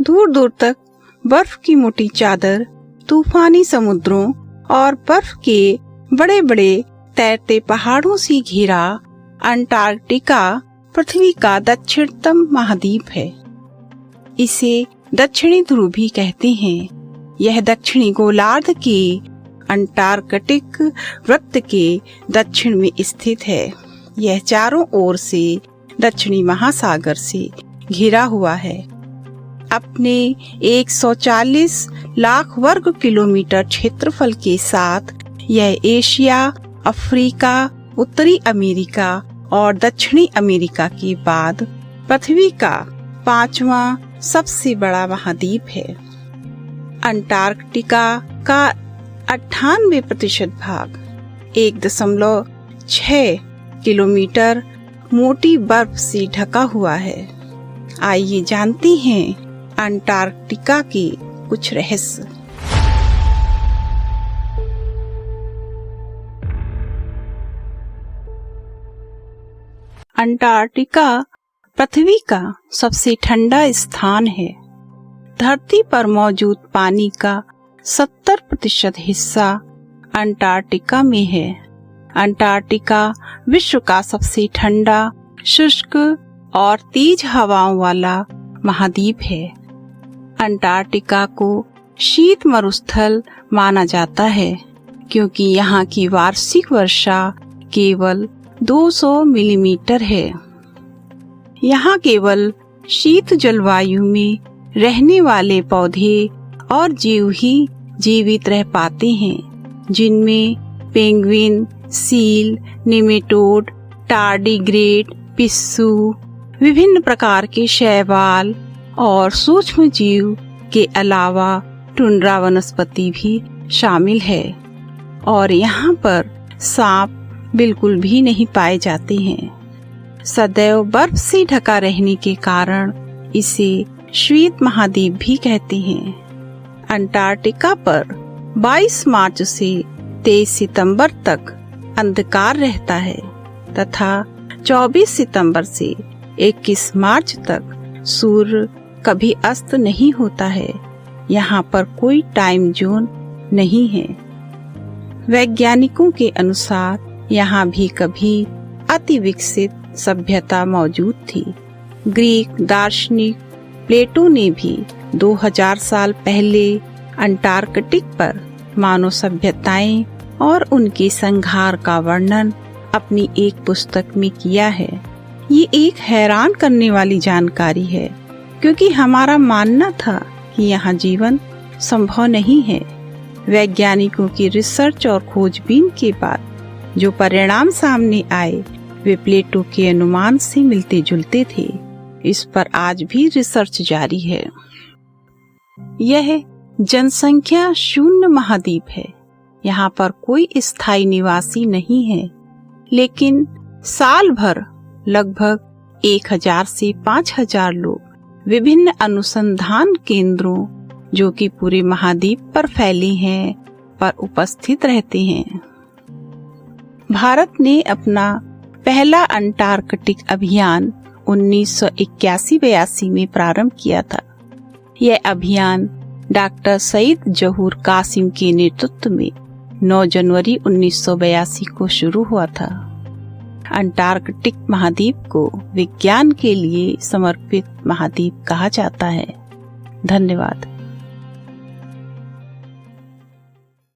दूर दूर तक बर्फ की मोटी चादर, तूफानी समुद्रों और बर्फ के बड़े बड़े तैरते पहाड़ों से घिरा अंटार्कटिका पृथ्वी का दक्षिणतम महाद्वीप है। इसे दक्षिणी ध्रुव भी कहते हैं। यह दक्षिणी गोलार्ध के अंटार्कटिक वृत्त के दक्षिण में स्थित है। यह चारों ओर से दक्षिणी महासागर से घिरा हुआ है। अपने 140 लाख वर्ग किलोमीटर क्षेत्रफल के साथ यह एशिया, अफ्रीका, उत्तरी अमेरिका और दक्षिणी अमेरिका के बाद पृथ्वी का 5वां सबसे बड़ा महाद्वीप है। अंटार्कटिका का 98% भाग 1.6 किलोमीटर मोटी बर्फ से ढका हुआ है। आइए जानते हैं अंटार्कटिका के कुछ रहस्य। अंटार्कटिका पृथ्वी का सबसे ठंडा स्थान है। धरती पर मौजूद पानी का 70% हिस्सा अंटार्कटिका में है। अंटार्कटिका विश्व का सबसे ठंडा, शुष्क और तेज हवाओं वाला महाद्वीप है। अंटार्कटिका को शीत मरुस्थल माना जाता है क्योंकि यहाँ की वार्षिक वर्षा केवल 200 मिलीमीटर है। यहाँ केवल शीत जलवायु में रहने वाले पौधे और जीव ही जीवित रह पाते हैं, जिनमें पेंगुइन, सील, नेमेटोड, टार्डिग्रेड, पिस्सू, विभिन्न प्रकार के शैवाल और सूक्ष्म जीव के अलावा टुंड्रा वनस्पति भी शामिल है। और यहाँ पर सांप बिल्कुल भी नहीं पाए जाते हैं। सदैव बर्फ से ढका रहने के कारण इसे शीत महाद्वीप भी कहते हैं। अंटार्कटिका पर 22 मार्च से 23 सितंबर तक अंधकार रहता है तथा 24 सितंबर से 21 मार्च तक सूर्य कभी अस्त नहीं होता है। यहाँ पर कोई टाइम जोन नहीं है। वैज्ञानिकों के अनुसार यहाँ भी कभी अति विकसित सभ्यता मौजूद थी। ग्रीक दार्शनिक प्लेटो ने भी 2000 साल पहले अंटार्कटिक पर मानव सभ्यताएं और उनके संहार का वर्णन अपनी एक पुस्तक में किया है। ये एक हैरान करने वाली जानकारी है क्योंकि हमारा मानना था कि यहाँ जीवन संभव नहीं है। वैज्ञानिकों की रिसर्च और खोजबीन के बाद जो परिणाम सामने आए वे प्लेटो के अनुमान से मिलते जुलते थे। इस पर आज भी रिसर्च जारी है। यह जनसंख्या शून्य महाद्वीप है। यहाँ पर कोई स्थायी निवासी नहीं है, लेकिन साल भर लगभग 1000 से 5000 लोग विभिन्न अनुसंधान केंद्रों जो कि पूरे महाद्वीप पर फैले हैं पर उपस्थित रहते हैं। भारत ने अपना पहला अंटार्कटिक अभियान 1981-82 में प्रारंभ किया था। यह अभियान डॉक्टर सईद जहूर कासिम के नेतृत्व में 9 जनवरी 1982 को शुरू हुआ था। अंटार्कटिक महाद्वीप को विज्ञान के लिए समर्पित महाद्वीप कहा जाता है। धन्यवाद।